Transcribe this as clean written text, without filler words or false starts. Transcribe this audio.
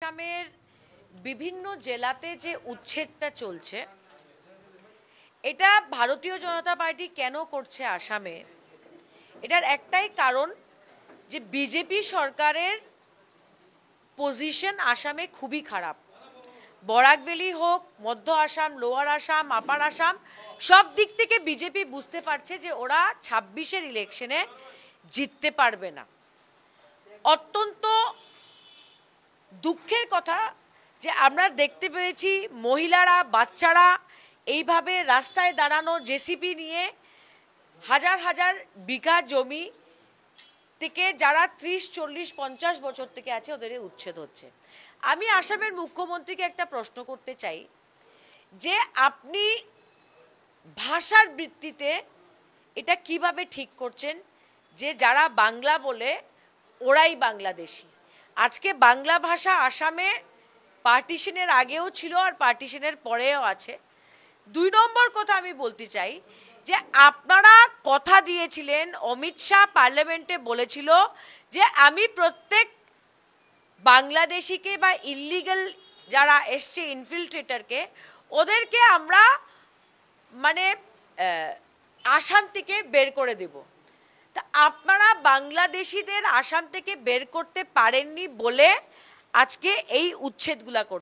আসামের বিভিন্ন জেলাতে যে উচ্ছেদটা চলছে, এটা ভারতীয় জনতা পার্টি কেন করছে আসামে? এটার একটাই কারণ যে বিজেপি সরকারের পজিশন আসামে খুবই খারাপ। বরাক ভ্যালি হোক, মধ্য আসাম, লোয়ার আসাম, আপার আসাম, সব দিক থেকে বিজেপি বুঝতে পারছে যে ওরা 26-এর ইলেকশনে জিততে পারবে না। অত্যন্ত দুঃখের কথা যে আমরা দেখতে পেরেছি মহিলারা, বাচ্চারা এইভাবে রাস্তায় দাঁড়ানো জেসিবি নিয়ে হাজার হাজার বিঘা জমি থেকে যারা 30, 40, 50 বছর থেকে আছে ওদের উচ্ছেদ হচ্ছে। আমি আসামের মুখ্যমন্ত্রীকে একটা প্রশ্ন করতে চাই যে আপনি ভাষার ভিত্তিতে এটা কিভাবে ঠিক করছেন যে যারা বাংলা বলে ওরাই বাংলাদেশি? আজকে বাংলা ভাষা আসামে পার্টিশনের আগেও ছিল আর পার্টিশনের পরেও আছে। 2 নম্বর কথা আমি বলতে চাই যে আপনারা কথা দিয়েছিলেন, অমিত শাহ পার্লামেন্টে বলেছিল যে আমি প্রত্যেক বাংলাদেশিকে বা ইলিগাল যারা এসছে ইনফিল্ট্রেটরকে ওদেরকে আমরা মানে আসাম থেকে বের করে দেব। তা আপনারা বাংলাদেশিদের আসাম থেকে বের করতে পারেননি বলে আজকে এই উচ্ছেদগুলা করতে